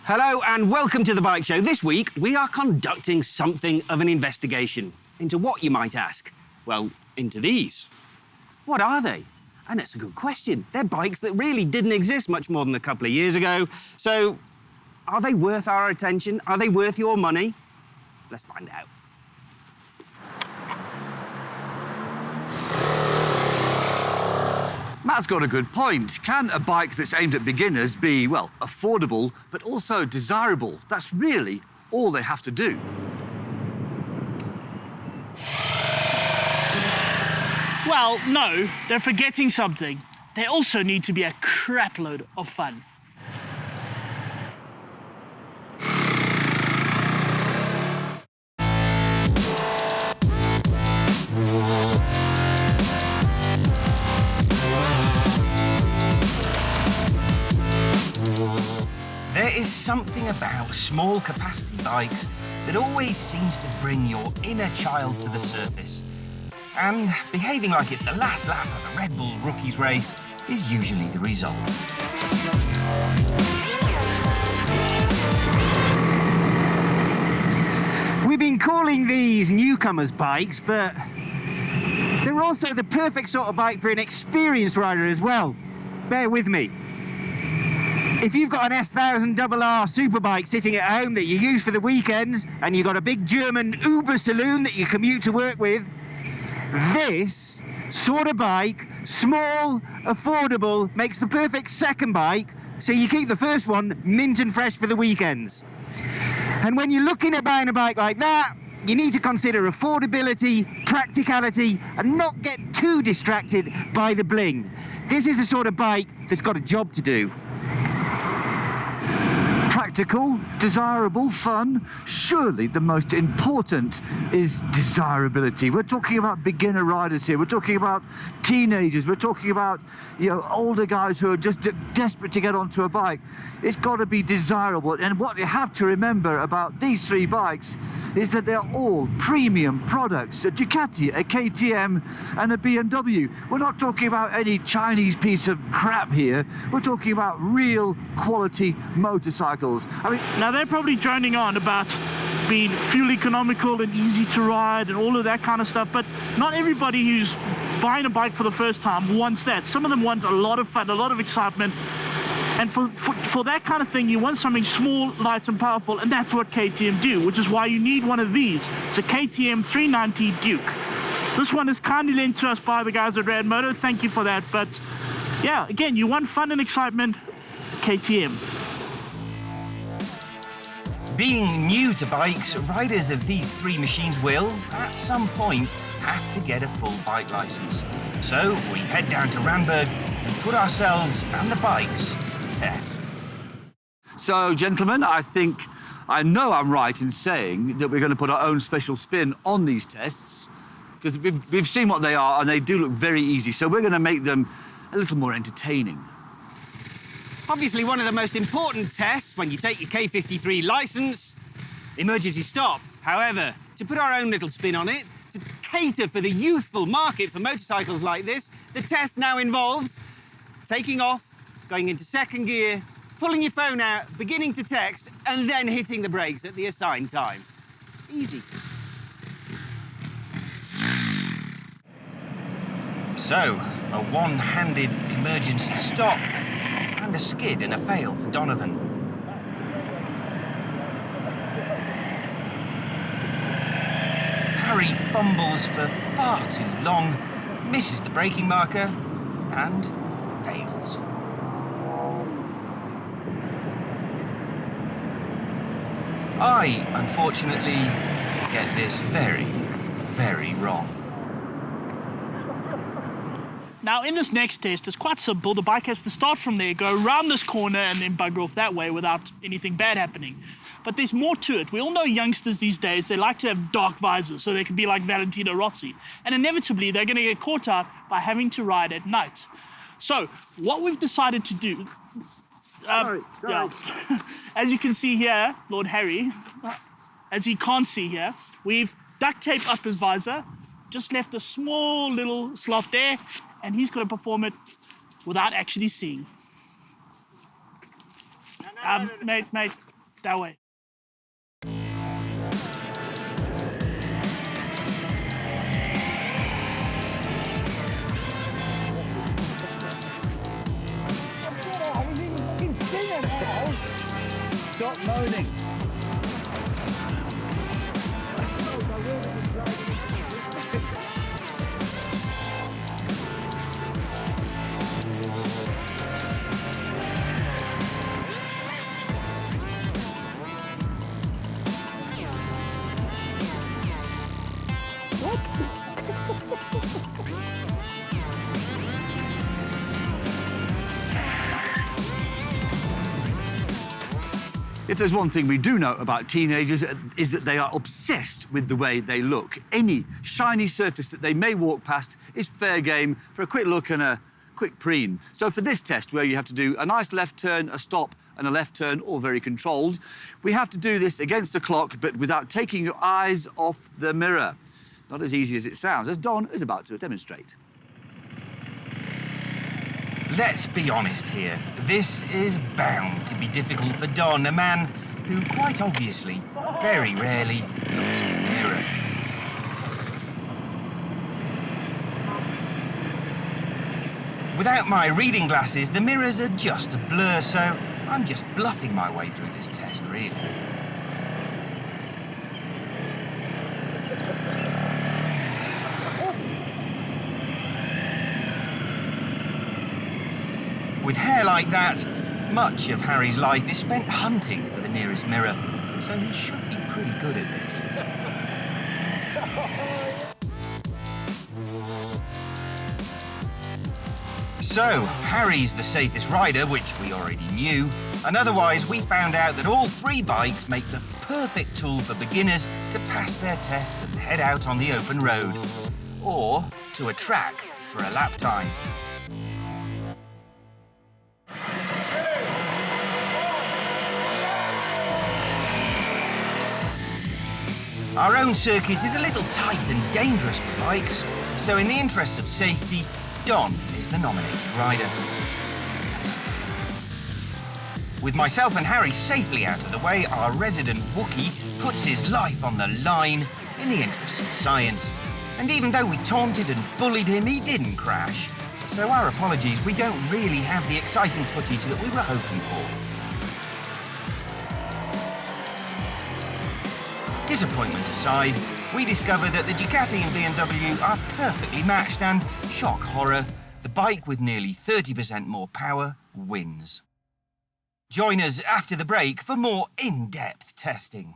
Hello and welcome to the Bike Show. This week we are conducting something of an investigation. Into what, you might ask? Well, into these. What are they? And that's a good question. They're bikes that really didn't exist much more than a couple of years ago. So, are they worth our attention? Are they worth your money? Let's find out. Matt's got a good point. Can a bike that's aimed at beginners be, well, affordable, but also desirable? That's really all they have to do. Well, no, they're forgetting something. They also need to be a crapload of fun. There is something about small capacity bikes that always seems to bring your inner child to the surface. And behaving like it's the last lap of a Red Bull Rookies race is usually the result. We've been calling these newcomers bikes, but they're also the perfect sort of bike for an experienced rider as well. Bear with me. If you've got an S1000RR superbike sitting at home that you use for the weekends, and you've got a big German Uber saloon that you commute to work with, this sort of bike, small, affordable, makes the perfect second bike, so you keep the first one mint and fresh for the weekends. And when you're looking at buying a bike like that, you need to consider affordability, practicality, and not get too distracted by the bling. This is the sort of bike that's got a job to do. Practical, desirable, fun. Surely the most important is desirability. We're talking about beginner riders here. We're talking about teenagers. We're talking about, older guys who are just desperate to get onto a bike. It's got to be desirable. And what you have to remember about these three bikes is that they're all premium products. A Ducati, a KTM, and a BMW. We're not talking about any Chinese piece of crap here. We're talking about real quality motorcycles. Now they're probably droning on about being fuel economical and easy to ride and all of that kind of stuff, but not everybody who's buying a bike for the first time wants that. Some of them want a lot of fun, a lot of excitement, and for that kind of thing you want something small, light and powerful, and that's what KTM do, which is why you need one of these. It's a KTM 390 Duke. This one is kindly lent to us by the guys at Rad Moto. Thank you for that. But yeah, again, you want fun and excitement, KTM. Being new to bikes, riders of these three machines will, at some point, have to get a full bike license. So we head down to Randburg and put ourselves and the bikes to the test. So, gentlemen, I know I'm right in saying that we're going to put our own special spin on these tests, because we've seen what they are and they do look very easy. So we're going to make them a little more entertaining. Obviously, one of the most important tests when you take your K53 licence, emergency stop. However, to put our own little spin on it, to cater for the youthful market for motorcycles like this, the test now involves taking off, going into second gear, pulling your phone out, beginning to text, and then hitting the brakes at the assigned time. Easy. So, a one-handed emergency stop, and a skid and a fail for Donovan. Harry fumbles for far too long, misses the braking marker, and fails. I, unfortunately, get this very, very wrong. Now, in this next test, it's quite simple. The bike has to start from there, go around this corner, and then bugger off that way without anything bad happening. But there's more to it. We all know youngsters these days, they like to have dark visors, so they can be like Valentino Rossi. And inevitably, they're going to get caught out by having to ride at night. So, what we've decided to do... Sorry. Yeah. As you can see here, Lord Harry, as he can't see here, we've duct taped up his visor, just left a small little slot there, and he's going to perform it without actually seeing. No. Mate, That way. Stop moaning. If there's one thing we do know about teenagers, is that they are obsessed with the way they look. Any shiny surface that they may walk past is fair game for a quick look and a quick preen. So for this test, where you have to do a nice left turn, a stop, and a left turn, all very controlled, we have to do this against the clock, but without taking your eyes off the mirror. Not as easy as it sounds, as Don is about to demonstrate. Let's be honest here. This is bound to be difficult for Don, a man who quite obviously, very rarely, looks in the mirror. Without my reading glasses, the mirrors are just a blur, so I'm just bluffing my way through this test, really. With hair like that, much of Harry's life is spent hunting for the nearest mirror, so he should be pretty good at this. So, Harry's the safest rider, which we already knew, and otherwise we found out that all three bikes make the perfect tool for beginners to pass their tests and head out on the open road, or to a track for a lap time. Our own circuit is a little tight and dangerous for bikes, so in the interests of safety, Don is the nominated rider. With myself and Harry safely out of the way, our resident Wookiee puts his life on the line in the interests of science. And even though we taunted and bullied him, he didn't crash. So our apologies, we don't really have the exciting footage that we were hoping for. Disappointment aside, we discover that the Ducati and BMW are perfectly matched and, shock horror, the bike with nearly 30% more power wins. Join us after the break for more in-depth testing.